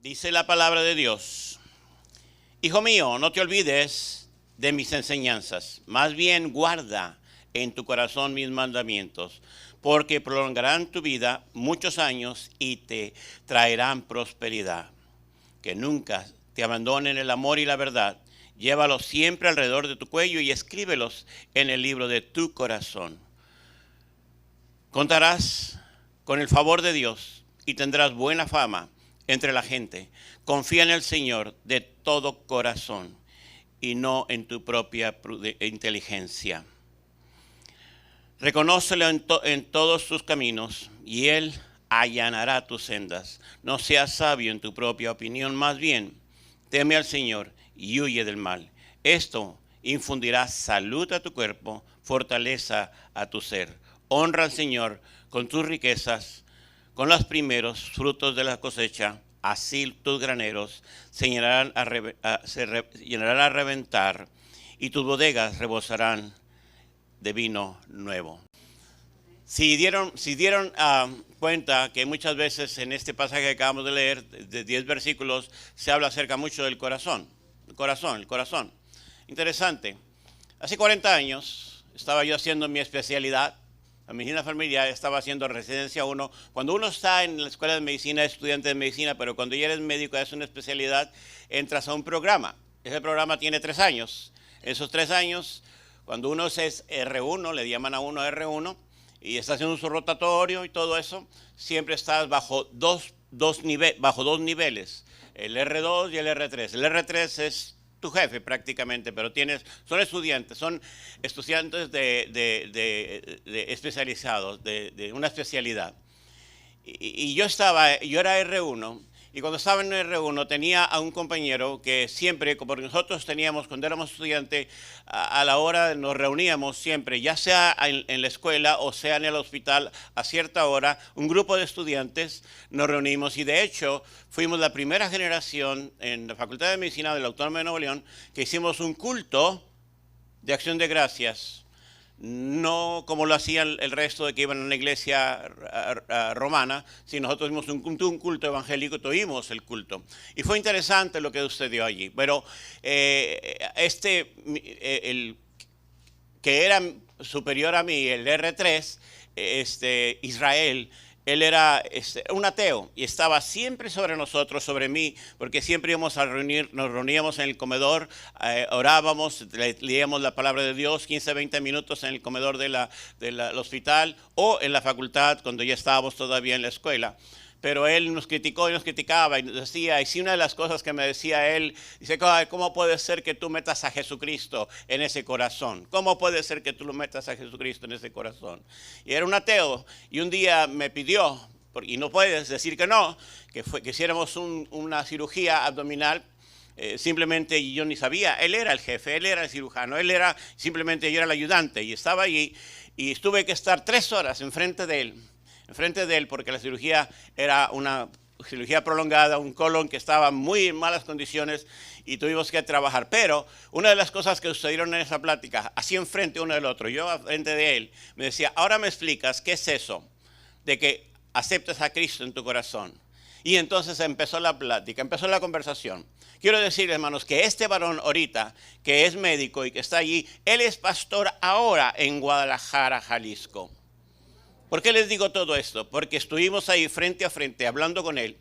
Dice la palabra de Dios: Hijo mío, no te olvides de mis enseñanzas, más bien guarda en tu corazón mis mandamientos, porque prolongarán tu vida muchos años y te traerán prosperidad. Que nunca te abandonen el amor y la verdad. Llévalos siempre alrededor de tu cuello y escríbelos en el libro de tu corazón. Contarás con el favor de Dios y tendrás buena fama entre la gente. Confía en el Señor de todo corazón y no en tu propia inteligencia. Reconócelo en todos tus caminos y Él allanará tus sendas. No seas sabio en tu propia opinión, más bien teme al Señor y huye del mal. Esto infundirá salud a tu cuerpo, fortaleza a tu ser. Honra al Señor con tus riquezas, con los primeros frutos de la cosecha. Así tus graneros se llenarán a reventar y tus bodegas rebosarán de vino nuevo. Si dieron cuenta que muchas veces en este pasaje que acabamos de leer, de 10 versículos, se habla acerca mucho del corazón. El corazón. Interesante. Hace 40 años estaba yo haciendo mi especialidad. La medicina familiar, estaba haciendo residencia 1. Cuando uno está en la escuela de medicina, es estudiante de medicina, pero cuando ya eres médico, es una especialidad, entras a un programa. Ese programa tiene 3 años. Esos 3 años, cuando uno es R1, le llaman a uno R1, y está haciendo su rotatorio y todo eso, siempre estás bajo dos niveles, el R2 y el R3. El R3 es tu jefe prácticamente, pero son estudiantes especializados, de una especialidad. Y yo era R1, y cuando estaba en R1 tenía a un compañero que siempre, como nosotros teníamos cuando éramos estudiantes, a la hora nos reuníamos siempre, ya sea en la escuela o sea en el hospital, a cierta hora, un grupo de estudiantes nos reunimos, y de hecho fuimos la primera generación en la Facultad de Medicina del Autónoma de Nuevo León que hicimos un culto de acción de gracias. No como lo hacían el resto de que iban a una iglesia romana, sino nosotros tuvimos un culto evangélico, tuvimos el culto. Y fue interesante lo que sucedió allí. Pero el que era superior a mí, el R3, Israel, él era un ateo y estaba siempre sobre nosotros, sobre mí, porque siempre íbamos a nos reuníamos en el comedor, orábamos, leíamos la palabra de Dios 15, 20 minutos en el comedor del hospital o en la facultad cuando ya estábamos todavía en la escuela. Pero él nos criticó y nos criticaba y nos decía, y si una de las cosas que me decía él, dice, ¿cómo puede ser que tú metas a Jesucristo en ese corazón? ¿Cómo puede ser que tú lo metas a Jesucristo en ese corazón? Y era un ateo, y un día me pidió, y no puedes decir que no, que hiciéramos una cirugía abdominal. Simplemente yo ni sabía, él era el jefe, él era el cirujano, simplemente yo era el ayudante, y estaba allí, y tuve que estar 3 horas enfrente de él, porque la cirugía era una cirugía prolongada, un colon que estaba muy en malas condiciones y tuvimos que trabajar. Pero una de las cosas que sucedieron en esa plática, así enfrente uno del otro, yo enfrente de él, me decía, ahora me explicas qué es eso de que aceptes a Cristo en tu corazón. Y entonces empezó la plática, empezó la conversación. Quiero decirles, hermanos, que este varón ahorita, que es médico y que está allí, él es pastor ahora en Guadalajara, Jalisco. ¿Por qué les digo todo esto? Porque estuvimos ahí frente a frente hablando con él.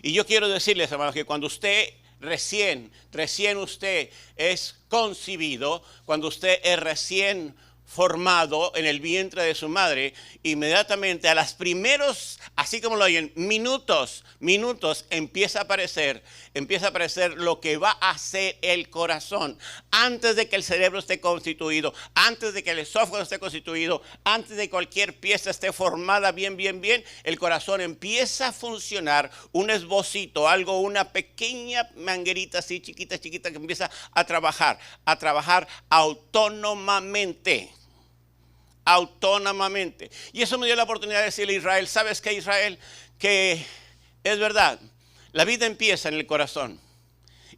Y yo quiero decirles, hermanos, que cuando usted recién usted es concebido, cuando usted es recién formado en el vientre de su madre, inmediatamente a los primeros, así como lo oyen, minutos, empieza a aparecer lo que va a hacer el corazón. Antes de que el cerebro esté constituido, antes de que el esófago esté constituido, antes de que cualquier pieza esté formada bien, el corazón empieza a funcionar, un esbocito, una pequeña manguerita así chiquita que empieza a trabajar autónomamente. Y eso me dio la oportunidad de decirle a Israel, ¿sabes qué, Israel? Que es verdad, la vida empieza en el corazón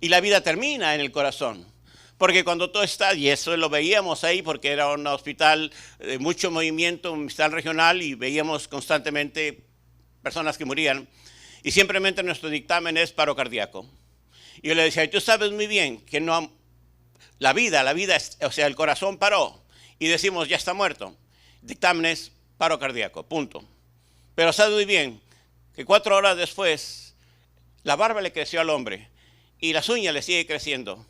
y la vida termina en el corazón. Porque cuando tú estás, y eso lo veíamos ahí porque era un hospital de mucho movimiento, un hospital regional, y veíamos constantemente personas que morían. Y simplemente nuestro dictamen es paro cardíaco. Y yo le decía, y tú sabes muy bien que no, la vida, o sea, el corazón paró. Y decimos, ya está muerto. Dictamen es paro cardíaco, punto. Pero sabes muy bien que 4 horas después, la barba le creció al hombre y las uñas le siguen creciendo.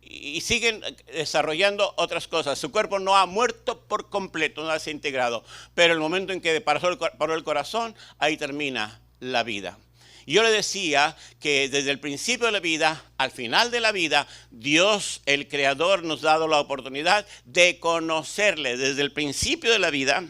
Y siguen desarrollando otras cosas. Su cuerpo no ha muerto por completo, no ha desintegrado. Pero el momento en que paró el corazón, ahí termina la vida. Yo le decía que desde el principio de la vida, al final de la vida, Dios, el Creador, nos ha dado la oportunidad de conocerle desde el principio de la vida.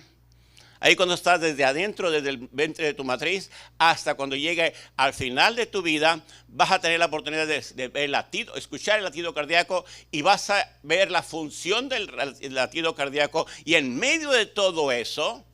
Ahí cuando estás desde adentro, desde el vientre de tu matriz, hasta cuando llegue al final de tu vida, vas a tener la oportunidad de ver el latido, escuchar el latido cardíaco y vas a ver la función del latido cardíaco. Y en medio de todo eso,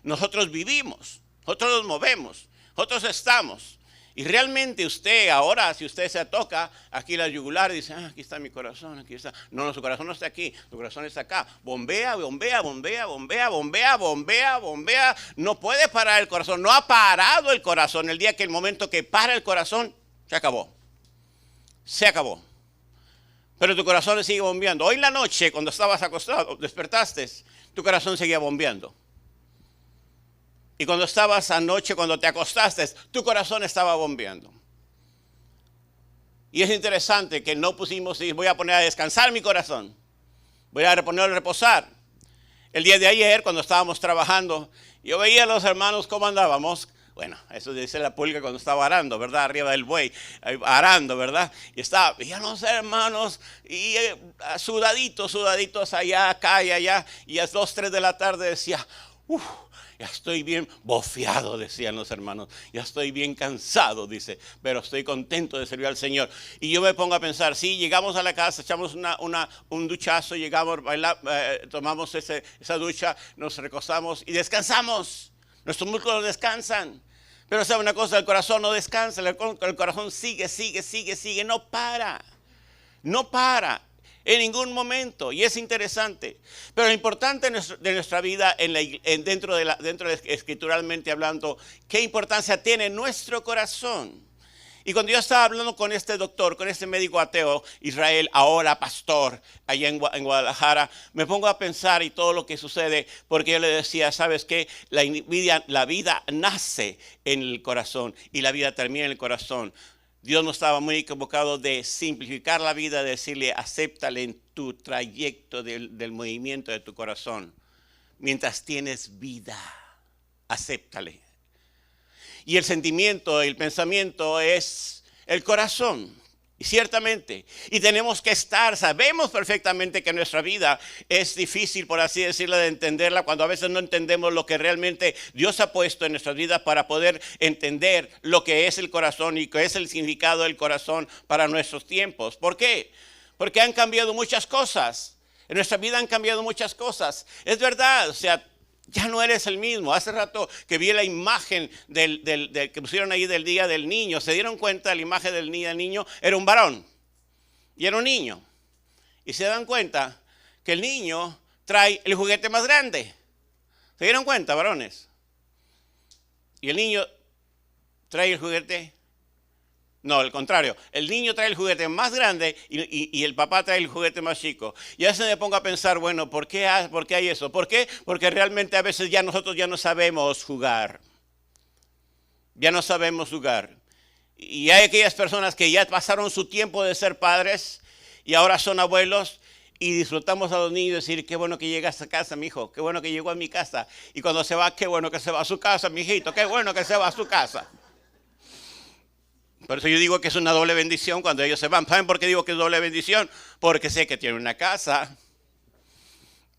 nosotros vivimos, nosotros nos movemos, nosotros estamos. Y realmente usted ahora, si usted se toca aquí la yugular y dice, aquí está mi corazón, aquí está. No, su corazón no está aquí, su corazón está acá. Bombea, bombea, bombea, bombea, bombea, bombea, bombea. No puede parar el corazón, no ha parado el corazón. El momento que para el corazón, se acabó. Se acabó. Pero tu corazón sigue bombeando. Hoy en la noche, cuando estabas acostado, despertaste, tu corazón seguía bombeando. Y cuando estabas anoche, cuando te acostaste, tu corazón estaba bombeando. Y es interesante que no pusimos, voy a poner a descansar mi corazón. Voy a ponerlo a reposar. El día de ayer, cuando estábamos trabajando, yo veía a los hermanos cómo andábamos. Bueno, eso dice la pulga cuando estaba arando, ¿verdad? Arriba del buey, arando, ¿verdad? Y veía a los hermanos y sudaditos allá, acá y allá. Y a las 2, 3 de la tarde decía, ya estoy bien bofeado, decían los hermanos. Ya estoy bien cansado, dice. Pero estoy contento de servir al Señor. Y yo me pongo a pensar, sí, llegamos a la casa, echamos un duchazo, llegamos, tomamos esa ducha, nos recostamos y descansamos. Nuestros músculos descansan. Pero sabe una cosa, el corazón no descansa, el corazón sigue, no para. No para. En ningún momento, y es interesante. Pero lo importante de nuestra vida, dentro de escrituralmente hablando, ¿qué importancia tiene nuestro corazón? Y cuando yo estaba hablando con este doctor, con este médico ateo, Israel, ahora pastor, allá en Guadalajara, me pongo a pensar y todo lo que sucede, porque yo le decía, ¿sabes qué? La vida nace en el corazón y la vida termina en el corazón. Dios no estaba muy equivocado de simplificar la vida, de decirle, acéptale en tu trayecto del movimiento de tu corazón. Mientras tienes vida, acéptale. Y el sentimiento, el pensamiento es el corazón. Y ciertamente, y tenemos que sabemos perfectamente que nuestra vida es difícil, por así decirlo, de entenderla, cuando a veces no entendemos lo que realmente Dios ha puesto en nuestras vidas para poder entender lo que es el corazón y qué es el significado del corazón para nuestros tiempos. ¿Por qué? Porque han cambiado muchas cosas. En nuestra vida han cambiado muchas cosas. Es verdad, o sea, ya no eres el mismo. Hace rato que vi la imagen que pusieron ahí del Día del Niño. Se dieron cuenta, la imagen del niño era un varón. Y era un niño. Y se dan cuenta que el niño trae el juguete más grande. ¿Se dieron cuenta, varones? Y el niño trae el juguete. No, al contrario. El niño trae el juguete más grande y el papá trae el juguete más chico. Y a veces me pongo a pensar, bueno, ¿por qué hay eso? ¿Por qué? Porque realmente a veces nosotros ya no sabemos jugar. Ya no sabemos jugar. Y hay aquellas personas que ya pasaron su tiempo de ser padres y ahora son abuelos y disfrutamos a los niños y decir, qué bueno que llegas a casa, mi hijo, qué bueno que llegó a mi casa. Y cuando se va, qué bueno que se va a su casa, mi hijito, qué bueno que se va a su casa. Por eso yo digo que es una doble bendición cuando ellos se van. ¿Saben por qué digo que es doble bendición? Porque sé que tienen una casa.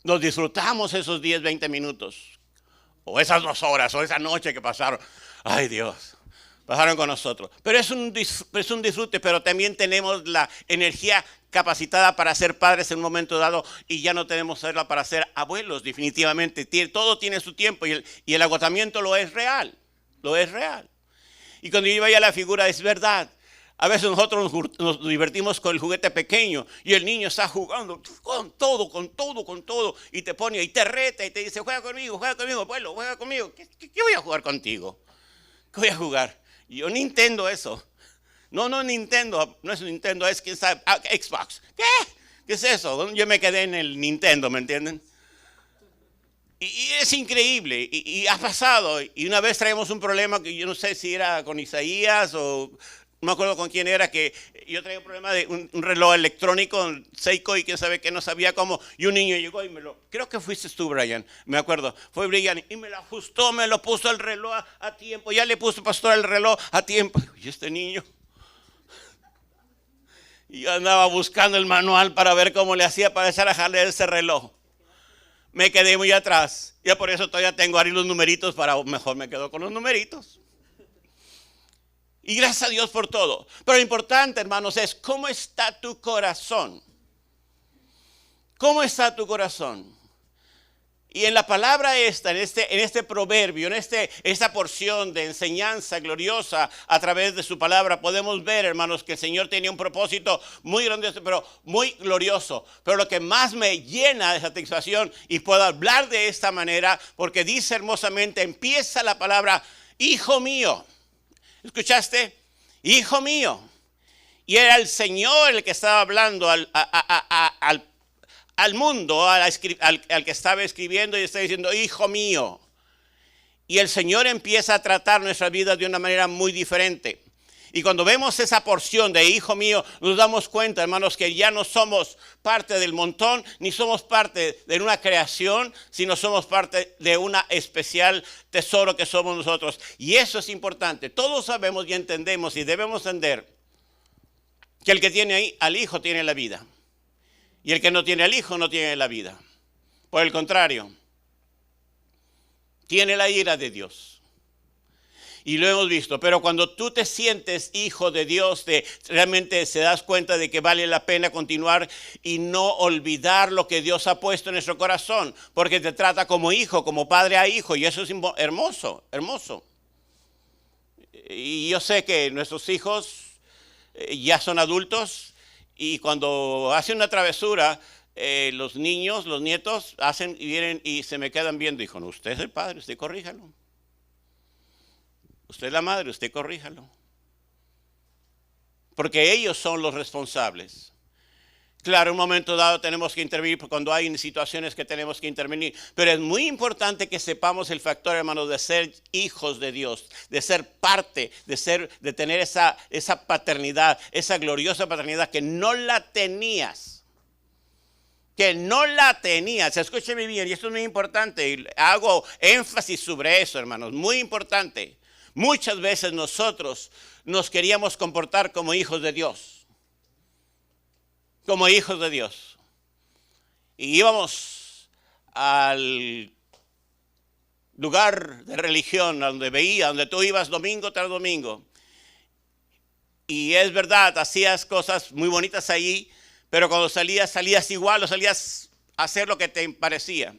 Nos disfrutamos esos 10, 20 minutos. O esas 2 horas, o esa noche que pasaron. Ay, Dios, pasaron con nosotros. Pero es un disfrute, pero también tenemos la energía capacitada para ser padres en un momento dado y ya no tenemos hacerla para ser abuelos, definitivamente. Todo tiene su tiempo y el agotamiento lo es real. Lo es real. Y cuando yo veía la figura, es verdad. A veces nosotros nos divertimos con el juguete pequeño y el niño está jugando con todo. Y te pone y te reta y te dice, juega conmigo, abuelo, juega conmigo. ¿Qué voy a jugar contigo? ¿Qué voy a jugar? Yo Nintendo eso. No, Nintendo, no es Nintendo, es quién sabe, Xbox. ¿Qué? ¿Qué es eso? Yo me quedé en el Nintendo, ¿me entienden? Y es increíble, y ha pasado. Y una vez traemos un problema que yo no sé si era con Isaías o no me acuerdo con quién era, que yo traía un problema de un reloj electrónico, un Seiko, y quién sabe que no sabía cómo. Y un niño llegó y creo que fuiste tú, Brian, me acuerdo, fue Brian, y me lo ajustó, me lo puso el reloj a tiempo, ya le puso pastor el reloj a tiempo. Y este niño, y yo andaba buscando el manual para ver cómo le hacía para echar a jalar ese reloj. Me quedé muy atrás. Ya por eso todavía tengo ahí los numeritos, para mejor me quedo con los numeritos. Y gracias a Dios por todo. Pero lo importante, hermanos, es cómo está tu corazón. ¿Cómo está tu corazón? Y en la palabra esta, en este proverbio, en esta porción de enseñanza gloriosa a través de su palabra, podemos ver, hermanos, que el Señor tenía un propósito muy grandioso, pero muy glorioso. Pero lo que más me llena de satisfacción, y puedo hablar de esta manera, porque dice hermosamente, empieza la palabra, hijo mío. ¿Escuchaste? Hijo mío. Y era el Señor el que estaba hablando al mundo, al que estaba escribiendo, y está diciendo, hijo mío. Y el Señor empieza a tratar nuestras vidas de una manera muy diferente. Y cuando vemos esa porción de hijo mío, nos damos cuenta, hermanos, que ya no somos parte del montón, ni somos parte de una creación, sino somos parte de una especial tesoro que somos nosotros. Y eso es importante. Todos sabemos y entendemos, y debemos entender, que el que tiene al hijo tiene la vida. Y el que no tiene al hijo no tiene la vida. Por el contrario, tiene la ira de Dios. Y lo hemos visto. Pero cuando tú te sientes hijo de Dios, realmente se das cuenta de que vale la pena continuar y no olvidar lo que Dios ha puesto en nuestro corazón. Porque te trata como hijo, como padre a hijo. Y eso es hermoso, hermoso. Y yo sé que nuestros hijos ya son adultos. Y cuando hacen una travesura, los niños, los nietos, hacen y vienen y se me quedan viendo. Dijo, no, usted es el padre, usted corríjalo. Usted es la madre, usted corríjalo. Porque ellos son los responsables. Claro, en un momento dado tenemos que intervenir cuando hay situaciones que tenemos que intervenir. Pero es muy importante que sepamos el factor, hermanos, de ser hijos de Dios, de ser parte, de tener esa paternidad, esa gloriosa paternidad que no la tenías. Que no la tenías. Escúcheme bien, y esto es muy importante. Y hago énfasis sobre eso, hermanos, muy importante. Muchas veces nosotros nos queríamos comportar como hijos de Dios. Como hijos de Dios. Y íbamos al lugar de religión donde tú ibas domingo tras domingo. Y es verdad, hacías cosas muy bonitas allí, pero cuando salías igual o salías a hacer lo que te parecía.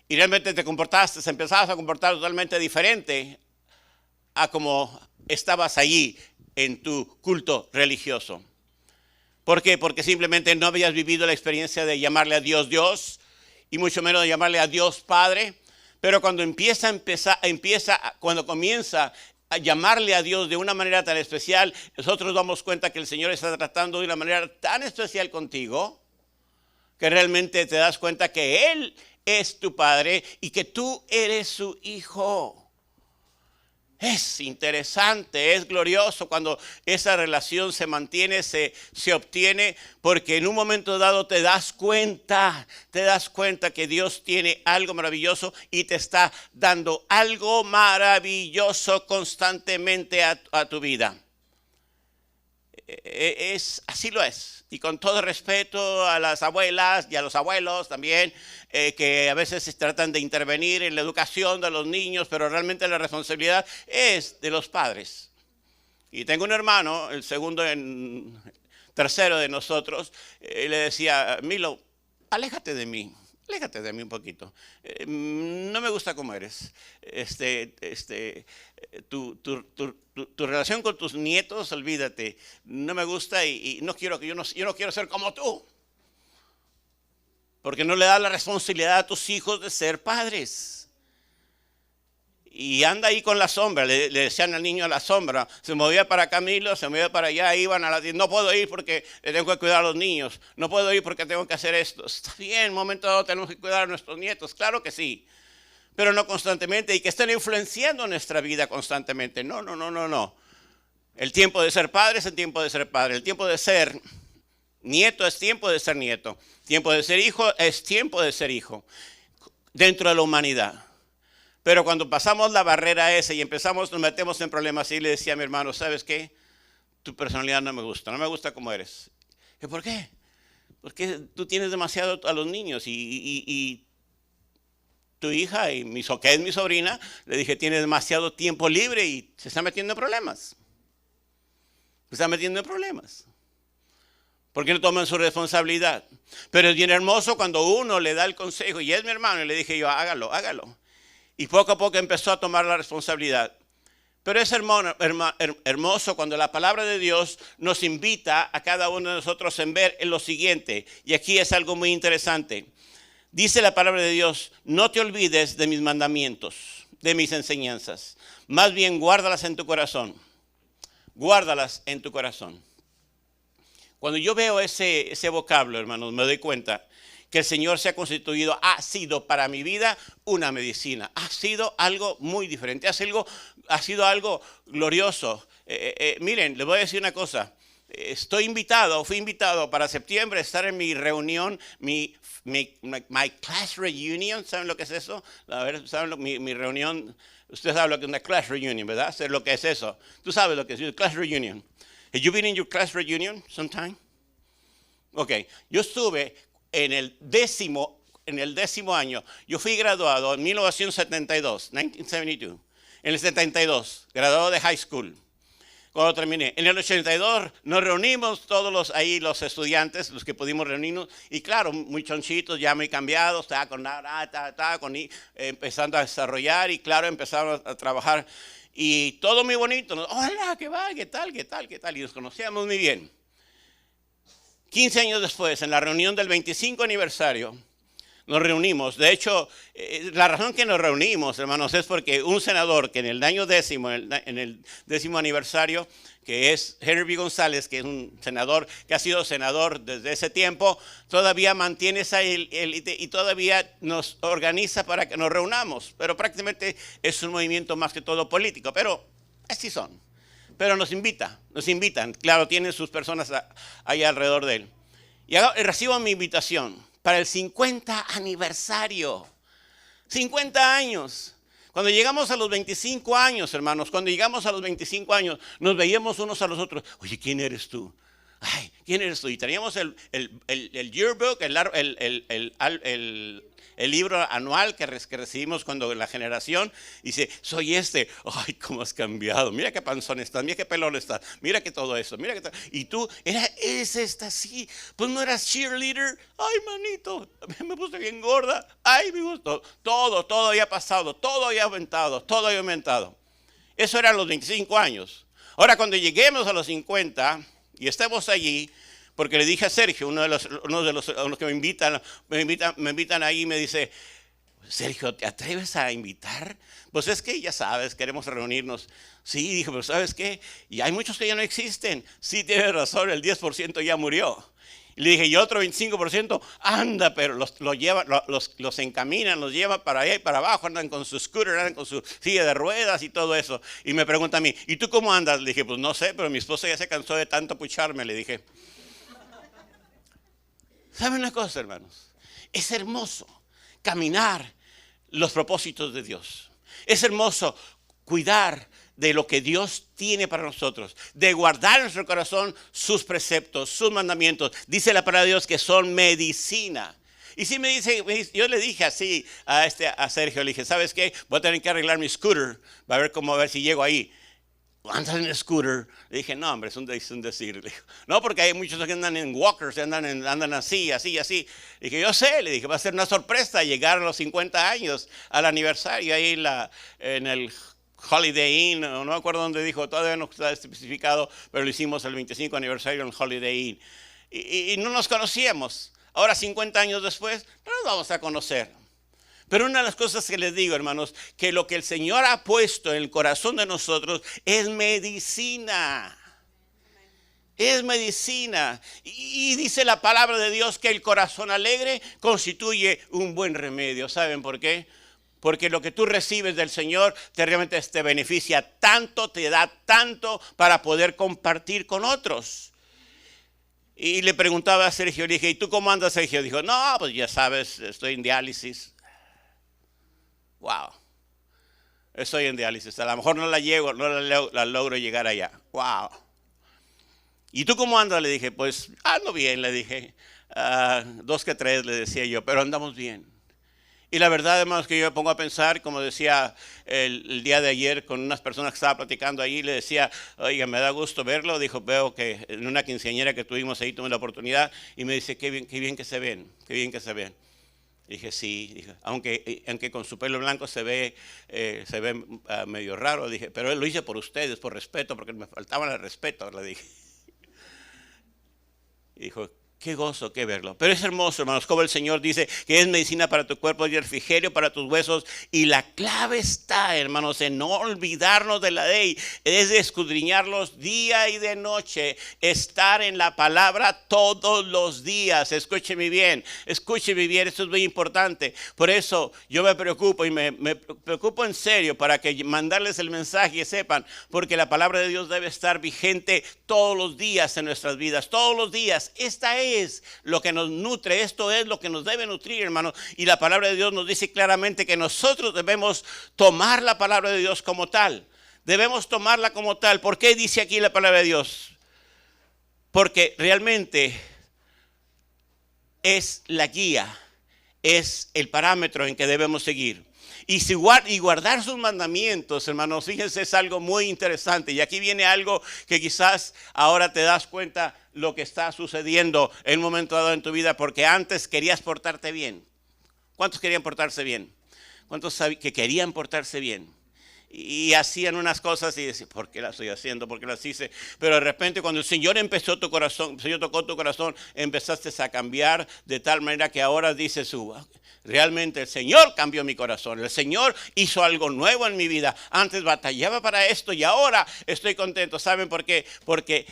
Y realmente empezabas a comportar totalmente diferente a como estabas allí en tu culto religioso. ¿Por qué? Porque simplemente no habías vivido la experiencia de llamarle a Dios Dios, y mucho menos de llamarle a Dios Padre. Pero cuando cuando comienza a llamarle a Dios de una manera tan especial, nosotros damos cuenta que el Señor está tratando de una manera tan especial contigo, que realmente te das cuenta que Él es tu Padre y que tú eres su hijo. Es interesante, es glorioso cuando esa relación se mantiene, se obtiene, porque en un momento dado te das cuenta que Dios tiene algo maravilloso y te está dando algo maravilloso constantemente a tu vida. Así lo es. Y con todo respeto a las abuelas y a los abuelos también, que a veces se tratan de intervenir en la educación de los niños, pero realmente la responsabilidad es de los padres. Y tengo un hermano, el tercero de nosotros, le decía, Milo, aléjate de mí un poquito. No me gusta cómo eres. Tu relación con tus nietos, olvídate. No me gusta y no quiero yo no quiero ser como tú. Porque no le das la responsabilidad a tus hijos de ser padres. y anda ahí con la sombra, le decían al niño a la sombra, se movía para Camilo, se movía para allá, iban a la tienda, no puedo ir porque tengo que cuidar a los niños, no puedo ir porque tengo que hacer esto. Está bien, en un momento dado tenemos que cuidar a nuestros nietos, claro que sí, pero no constantemente y que estén influenciando nuestra vida constantemente. No, no, no, no, no. El tiempo de ser padre es el tiempo de ser padre, el tiempo de ser nieto es tiempo de ser nieto, tiempo de ser hijo es tiempo de ser hijo dentro de la humanidad. Pero cuando pasamos la barrera esa y nos metemos en problemas, y le decía a mi hermano, ¿sabes qué? Tu personalidad no me gusta como eres. ¿Y por qué? Porque tú tienes demasiado a los niños y tu hija, que es mi sobrina, le dije, tiene demasiado tiempo libre y se está metiendo en problemas. Se está metiendo en problemas. ¿Por qué no toman su responsabilidad? Pero es bien hermoso cuando uno le da el consejo, y es mi hermano, y le dije yo, hágalo, hágalo. Y poco a poco empezó a tomar la responsabilidad. Pero es hermoso cuando la palabra de Dios nos invita a cada uno de nosotros en ver en lo siguiente. Y aquí es algo muy interesante. Dice la palabra de Dios, no te olvides de mis mandamientos, de mis enseñanzas. Más bien guárdalas en tu corazón. Guárdalas en tu corazón. Cuando yo veo ese vocablo, hermanos, me doy cuenta que el Señor se ha constituido, ha sido para mi vida una medicina. Ha sido algo muy diferente, ha sido algo glorioso. Miren, les voy a decir una cosa. Fui invitado para septiembre a estar en mi reunión, my class reunion. ¿Saben lo que es eso? A ver, ¿saben mi reunión? Ustedes saben lo que es una class reunion, ¿verdad? ¿Saben lo que es eso? Tú sabes lo que es una class reunion. Have you been in your class reunion sometime? Ok, yo estuve en el décimo año. Yo fui graduado en 1972. En el 72, graduado de high school. Cuando terminé, en el 82 nos reunimos todos los estudiantes, los que pudimos reunirnos, y claro, muy chonchitos, ya muy cambiados, empezando a desarrollar, y claro, empezamos a trabajar, y todo muy bonito. Hola, ¿qué va? ¿Qué tal? Y nos conocíamos muy bien. 15 años después, en la reunión del 25 aniversario, nos reunimos. De hecho, la razón que nos reunimos, hermanos, es porque un senador que en el año décimo, en el 10º aniversario, que es Henry B. González, que es un senador que ha sido senador desde ese tiempo, todavía mantiene esa élite y todavía nos organiza para que nos reunamos. Pero prácticamente es un movimiento más que todo político, pero así son. Pero nos invitan, claro, tienen sus personas ahí alrededor de él. Y recibo mi invitación para el 50 aniversario. 50 años. Cuando llegamos a los 25 años, hermanos, nos veíamos unos a los otros. Oye, ¿quién eres tú? Ay, ¿quién eres tú? Y teníamos el yearbook, el libro anual que recibimos cuando la generación dice, soy este. Ay, cómo has cambiado. Mira qué panzón estás, mira qué pelón estás, mira que todo eso, mira que todo. Y tú, eres esta así. Pues no eras cheerleader. Ay, manito, me puse bien gorda. Ay, me gustó. Todo había pasado, todo había aumentado. Eso eran los 25 años. Ahora, cuando lleguemos a los 50 y estemos allí, porque le dije a Sergio, uno de los que me invitan ahí, me dice, Sergio, ¿te atreves a invitar? Pues es que ya sabes, queremos reunirnos. Sí, dije, pero ¿sabes qué? Y hay muchos que ya no existen. Sí, tienes razón, el 10% ya murió. Y le dije, y otro 25%, anda, pero los encaminan, los llevan para allá y para abajo, andan con su scooter, andan con su silla de ruedas y todo eso. Y me pregunta a mí, ¿y tú cómo andas? Le dije, pues no sé, pero mi esposa ya se cansó de tanto pucharme, le dije. ¿Saben una cosa, hermanos? Es hermoso caminar los propósitos de Dios. Es hermoso cuidar de lo que Dios tiene para nosotros, de guardar en nuestro corazón sus preceptos, sus mandamientos. Dice la palabra de Dios que son medicina. Y si me dice, yo le dije así a Sergio, le dije, ¿sabes qué? Voy a tener que arreglar mi scooter, a ver si llego ahí. ¿Andas en el scooter? Le dije, no, hombre, es un decir. Le dije, no, porque hay muchos que andan en walkers, andan así. Le dije, yo sé, le dije, va a ser una sorpresa llegar a los 50 años, al aniversario, ahí en el Holiday Inn, no me acuerdo dónde dijo, todavía no está especificado, pero lo hicimos el 25 aniversario en el Holiday Inn. Y no nos conocíamos. Ahora, 50 años después, no nos vamos a conocer. Pero una de las cosas que les digo, hermanos, que lo que el Señor ha puesto en el corazón de nosotros es medicina. Es medicina. Y dice la palabra de Dios que el corazón alegre constituye un buen remedio. ¿Saben por qué? Porque lo que tú recibes del Señor realmente te beneficia tanto, te da tanto para poder compartir con otros. Y le preguntaba a Sergio, le dije, ¿y tú cómo andas, Sergio? Dijo, no, pues ya sabes, estoy en diálisis. Wow. Estoy en diálisis. A lo mejor no la logro llegar allá. Wow. ¿Y tú cómo andas? Le dije, pues ando bien, le dije. 2 que 3, le decía yo, pero andamos bien. Y la verdad, hermanos, que yo me pongo a pensar, como decía el día de ayer con unas personas que estaba platicando ahí, le decía, oiga, me da gusto verlo. Dijo, veo que en una quinceañera que tuvimos ahí tuve la oportunidad y me dice, qué bien que se ven, qué bien que se ven. Dije, sí, dije, aunque con su pelo blanco se ve medio raro, dije, pero lo hice por ustedes, por respeto, porque me faltaban el respeto, le dije. Y dijo, qué gozo, qué verlo. Pero es hermoso, hermanos, como el Señor dice que es medicina para tu cuerpo y refrigerio para tus huesos. Y la clave está, hermanos, en no olvidarnos de la ley. Es de escudriñarlos día y de noche. Estar en la palabra todos los días. Escúcheme bien, esto es muy importante. Por eso yo me preocupo y me preocupo en serio para que mandarles el mensaje y sepan. Porque la palabra de Dios debe estar vigente todos los días en nuestras vidas. Todos los días. Esta es lo que nos nutre, esto es lo que nos debe nutrir, hermano. Y la palabra de Dios nos dice claramente que nosotros debemos tomar la palabra de Dios como tal. Debemos tomarla como tal. ¿Por qué dice aquí la palabra de Dios? Porque realmente es la guía, es el parámetro en que debemos seguir. Y guardar sus mandamientos, hermanos, fíjense, es algo muy interesante. Y aquí viene algo que quizás ahora te das cuenta lo que está sucediendo en un momento dado en tu vida, porque antes querías portarte bien. ¿Cuántos querían portarse bien? ¿Cuántos que querían portarse bien? Y hacían unas cosas y decían, ¿por qué las estoy haciendo? ¿Por qué las hice? Pero de repente cuando el Señor el Señor tocó tu corazón, empezaste a cambiar de tal manera que ahora dices, realmente el Señor cambió mi corazón. El Señor hizo algo nuevo en mi vida. Antes batallaba para esto y ahora estoy contento. ¿Saben por qué? Porque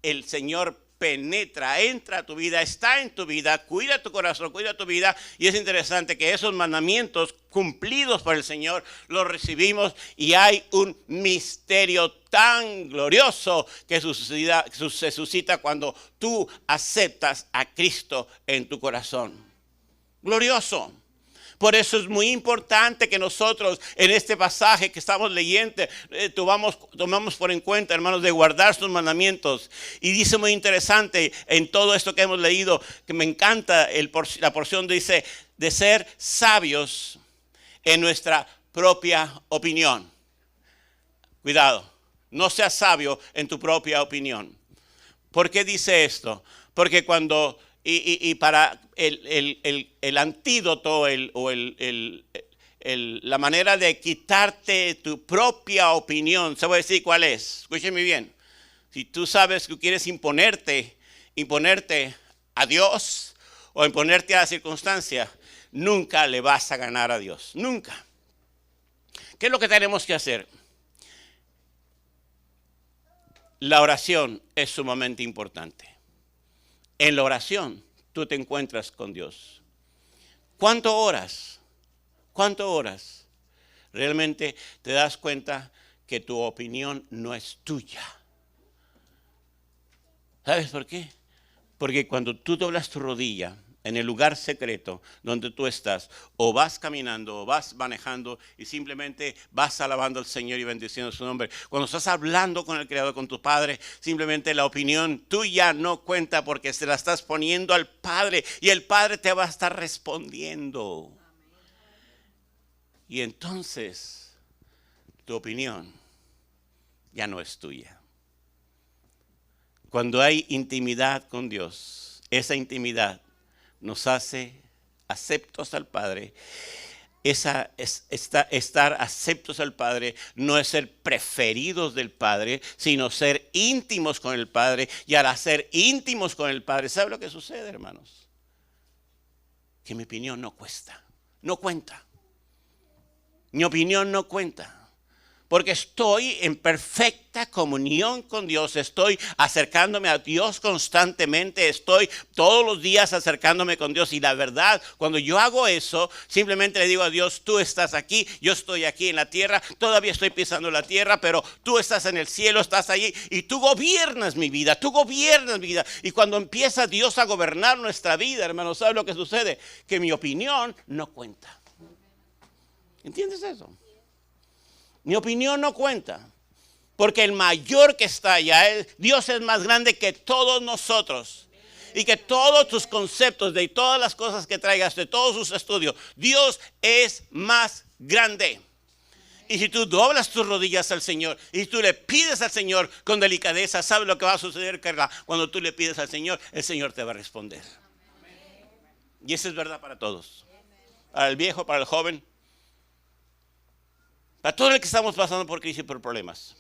el Señor penetra, entra a tu vida, está en tu vida, cuida tu corazón, cuida tu vida. Y es interesante que esos mandamientos cumplidos por el Señor los recibimos y hay un misterio tan glorioso que se suscita cuando tú aceptas a Cristo en tu corazón. Glorioso. Por eso es muy importante que nosotros en este pasaje que estamos leyendo tomamos por en cuenta, hermanos, de guardar sus mandamientos. Y dice muy interesante en todo esto que hemos leído, que me encanta la porción, dice, de ser sabios en nuestra propia opinión. Cuidado, no seas sabio en tu propia opinión. ¿Por qué dice esto? Porque cuando... Y para el antídoto la manera de quitarte tu propia opinión, se va a decir cuál es. Escúcheme bien. Si tú sabes que quieres imponerte a Dios o imponerte a la circunstancia, nunca le vas a ganar a Dios. Nunca. ¿Qué es lo que tenemos que hacer? La oración es sumamente importante. En la oración tú te encuentras con Dios. ¿Cuánto oras? ¿Cuánto oras? Realmente te das cuenta que tu opinión no es tuya. ¿Sabes por qué? Porque cuando tú doblas tu rodilla en el lugar secreto donde tú estás, o vas caminando, o vas manejando, y simplemente vas alabando al Señor y bendiciendo su nombre. Cuando estás hablando con el Creador, con tu Padre, simplemente la opinión tuya no cuenta porque se la estás poniendo al Padre, y el Padre te va a estar respondiendo. Y entonces, tu opinión ya no es tuya. Cuando hay intimidad con Dios, esa intimidad nos hace aceptos al Padre. Estar aceptos al Padre no es ser preferidos del Padre, sino ser íntimos con el Padre. Y al ser íntimos con el Padre, ¿sabe lo que sucede, hermanos? Que mi opinión no cuenta. Mi opinión no cuenta. Porque estoy en perfecta comunión con Dios, estoy acercándome a Dios constantemente, estoy todos los días acercándome con Dios. Y la verdad, cuando yo hago eso, simplemente le digo a Dios, tú estás aquí, yo estoy aquí en la tierra, todavía estoy pisando la tierra, pero tú estás en el cielo, estás allí y tú gobiernas mi vida, tú gobiernas mi vida. Y cuando empieza Dios a gobernar nuestra vida, hermanos, ¿sabe lo que sucede? Que mi opinión no cuenta. ¿Entiendes eso? Mi opinión no cuenta, porque el mayor que está allá, Dios es más grande que todos nosotros. Y que todos tus conceptos, de todas las cosas que traigas, de todos sus estudios, Dios es más grande. Y si tú doblas tus rodillas al Señor y tú le pides al Señor con delicadeza, ¿sabes lo que va a suceder, Carla? Cuando tú le pides al Señor, el Señor te va a responder. Y eso es verdad para todos. Para el viejo, para el joven. Para todo el que estamos pasando por crisis y por problemas.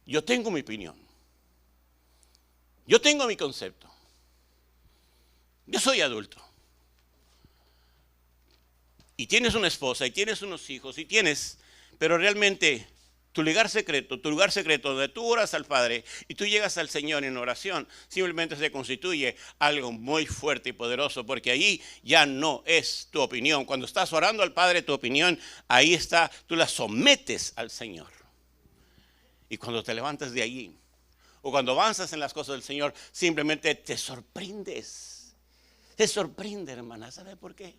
Yo tengo mi opinión. Yo tengo mi concepto. Yo soy adulto. Y tienes una esposa y tienes unos hijos pero realmente tu lugar secreto donde tú oras al Padre y tú llegas al Señor en oración, simplemente se constituye algo muy fuerte y poderoso, porque ahí ya no es tu opinión. Cuando estás orando al Padre, tu opinión, ahí está, tú la sometes al Señor. Y cuando te levantas de allí, o cuando avanzas en las cosas del Señor, simplemente te sorprendes. Te sorprende, hermana. ¿Sabe por qué?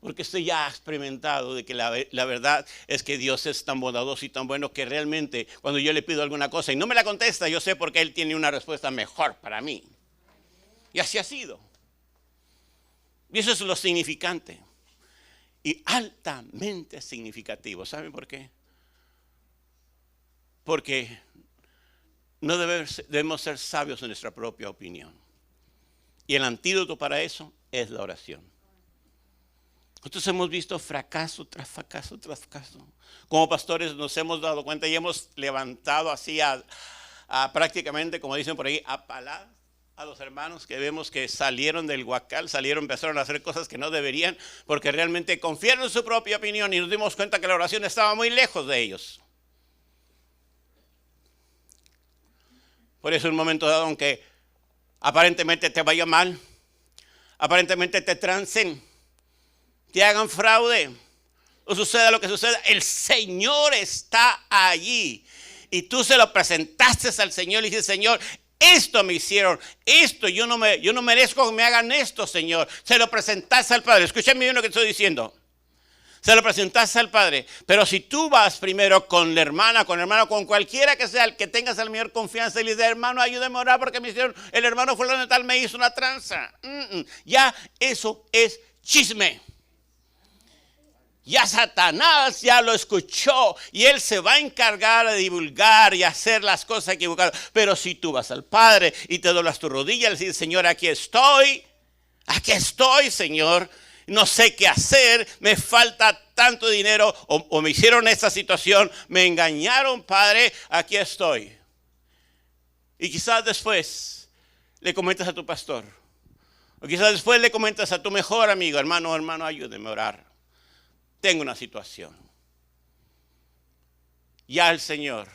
Porque estoy ya experimentado de que la verdad es que Dios es tan bondadoso y tan bueno que realmente cuando yo le pido alguna cosa y no me la contesta, yo sé porque Él tiene una respuesta mejor para mí. Y así ha sido. Y eso es lo significante. Y altamente significativo. ¿Saben por qué? Porque no debemos ser sabios en nuestra propia opinión. Y el antídoto para eso es la oración. Nosotros hemos visto fracaso tras fracaso tras fracaso. Como pastores nos hemos dado cuenta y hemos levantado así a prácticamente, como dicen por ahí, a paladas a los hermanos que vemos que salieron del huacal, empezaron a hacer cosas que no deberían, porque realmente confiaron en su propia opinión y nos dimos cuenta que la oración estaba muy lejos de ellos. Por eso en un momento dado, aunque aparentemente te vaya mal, aparentemente te trancen, te hagan fraude, o suceda lo que suceda, el Señor está allí. Y tú se lo presentaste al Señor y dices, Señor, esto me hicieron, esto, yo no merezco que me hagan esto, Señor. Se lo presentaste al Padre. Escúchame bien lo que estoy diciendo. Se lo presentaste al Padre. Pero si tú vas primero con la hermana, con el hermano, con cualquiera que sea, el que tengas la mayor confianza y le dices, hermano, ayúdame a orar porque me hicieron, el hermano fulano de tal me hizo una tranza. Ya eso es chisme. Ya Satanás ya lo escuchó y él se va a encargar de divulgar y hacer las cosas equivocadas. Pero si tú vas al Padre y te doblas tu rodilla y le dices, Señor, aquí estoy, Señor, no sé qué hacer, me falta tanto dinero o me hicieron esta situación, me engañaron, Padre, aquí estoy. Y quizás después le comentas a tu pastor, o quizás después le comentas a tu mejor amigo, hermano, ayúdeme a orar. Tengo una situación. Ya el Señor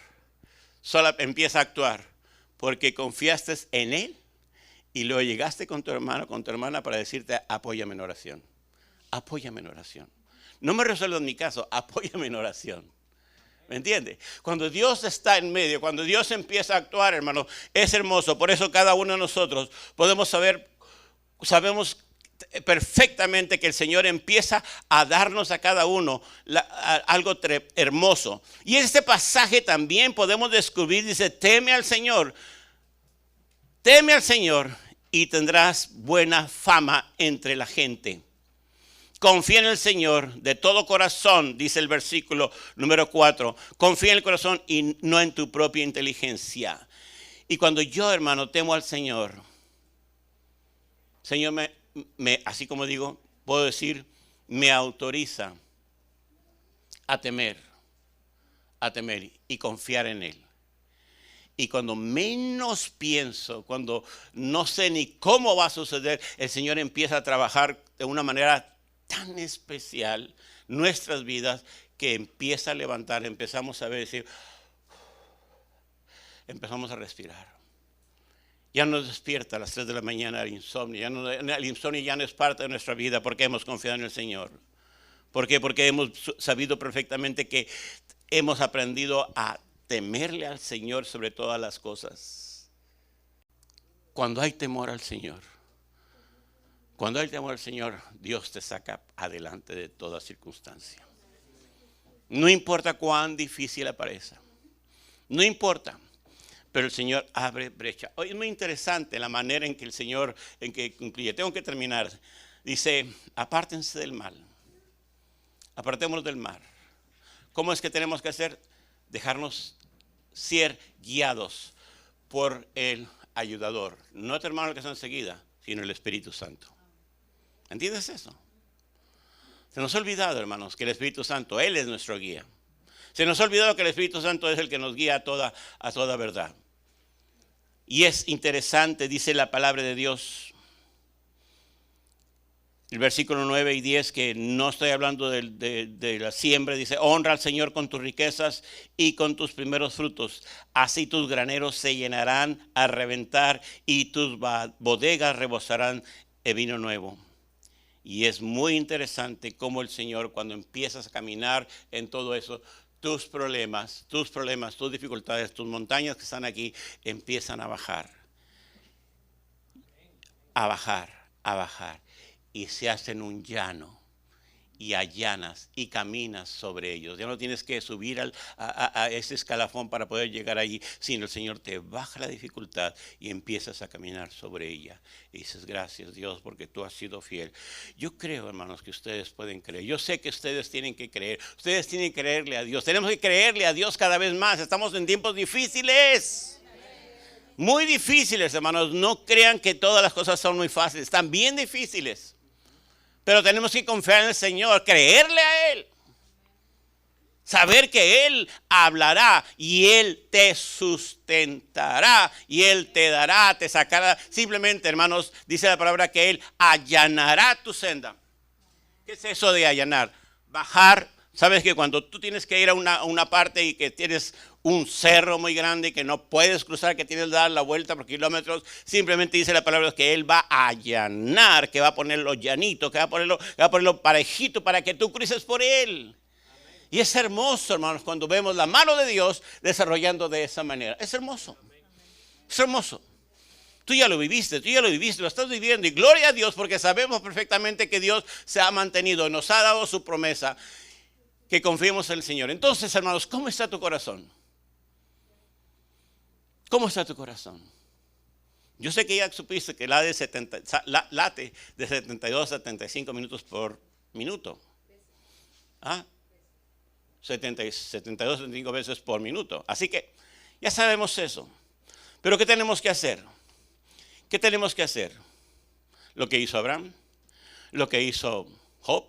solo empieza a actuar porque confiaste en Él y luego llegaste con tu hermano, con tu hermana para decirte, apóyame en oración. Apóyame en oración. No me resuelvas mi caso, apóyame en oración. ¿Me entiende? Cuando Dios está en medio, cuando Dios empieza a actuar, hermano, es hermoso. Por eso cada uno de nosotros sabemos perfectamente que el Señor empieza a darnos a cada uno algo hermoso. Y en este pasaje también podemos descubrir, dice, teme al Señor y tendrás buena fama entre la gente. Confía en el Señor de todo corazón, dice el versículo número 4. Confía en el corazón y no en tu propia inteligencia. Y cuando yo, hermano, temo al Señor, Señor así como digo, puedo decir, me autoriza a temer y confiar en Él. Y cuando menos pienso, cuando no sé ni cómo va a suceder, el Señor empieza a trabajar de una manera tan especial nuestras vidas que empieza a levantar, empezamos a ver, decir, empezamos a respirar. Ya nos despierta a las 3 de la mañana el insomnio. El insomnio ya no es parte de nuestra vida porque hemos confiado en el Señor. ¿Por qué? Porque hemos sabido perfectamente que hemos aprendido a temerle al Señor sobre todas las cosas. Cuando hay temor al Señor, Dios te saca adelante de toda circunstancia. No importa cuán difícil aparezca. No importa. Pero el Señor abre brecha. Hoy es muy interesante la manera en que el Señor, en que concluye. Tengo que terminar. Dice, apártense del mal. Apartémonos del mal. ¿Cómo es que tenemos que hacer? Dejarnos ser guiados por el ayudador. No tu hermano que está enseguida, sino el Espíritu Santo. ¿Entiendes eso? Se nos ha olvidado, hermanos, que el Espíritu Santo, Él es nuestro guía. Se nos ha olvidado que el Espíritu Santo es el que nos guía a toda verdad. Y es interesante, dice la palabra de Dios, el versículo 9 y 10, que no estoy hablando de la siembra, dice, honra al Señor con tus riquezas y con tus primeros frutos. Así tus graneros se llenarán a reventar y tus bodegas rebosarán de vino nuevo. Y es muy interesante cómo el Señor, cuando empiezas a caminar en todo eso, tus problemas, tus dificultades, tus montañas que están aquí, empiezan a bajar. A bajar. Y se hacen un llano. Y allanas y caminas sobre ellos. Ya no tienes que subir a ese escalafón para poder llegar allí, sino el Señor te baja la dificultad y empiezas a caminar sobre ella. Y dices, gracias Dios, porque tú has sido fiel. Yo creo, hermanos, que ustedes pueden creer. Yo sé que ustedes tienen que creer. Ustedes tienen que creerle a Dios. Tenemos que creerle a Dios cada vez más. Estamos en tiempos difíciles. Muy difíciles, hermanos. No crean que todas las cosas son muy fáciles. Están bien difíciles. Pero tenemos que confiar en el Señor, creerle a Él. Saber que Él hablará y Él te sustentará y Él te dará, te sacará. Simplemente, hermanos, dice la palabra que Él allanará tu senda. ¿Qué es eso de allanar? Bajar. Sabes que cuando tú tienes que ir a una parte y que tienes un cerro muy grande que no puedes cruzar, que tienes que dar la vuelta por kilómetros, simplemente dice la palabra que Él va a allanar, que va a ponerlo llanito, que va a ponerlo parejito para que tú cruces por Él. Y es hermoso, hermanos, cuando vemos la mano de Dios desarrollando de esa manera. Es hermoso. Es hermoso. Tú ya lo viviste, lo estás viviendo. Y gloria a Dios porque sabemos perfectamente que Dios se ha mantenido, nos ha dado su promesa. Que confiemos en el Señor. Entonces, hermanos, ¿cómo está tu corazón? ¿Cómo está tu corazón? Yo sé que ya supiste que late de 72 a 75 minutos por minuto. 72, 75 veces por minuto. Así que ya sabemos eso. Pero ¿qué tenemos que hacer? ¿Qué tenemos que hacer? Lo que hizo Abraham, lo que hizo Job,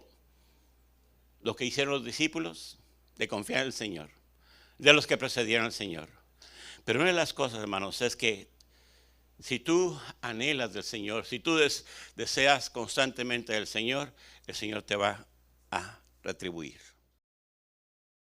lo que hicieron los discípulos, de confiar en el Señor, de los que precedieron al Señor. Pero una de las cosas, hermanos, es que si tú anhelas del Señor, si tú deseas constantemente del Señor, el Señor te va a retribuir.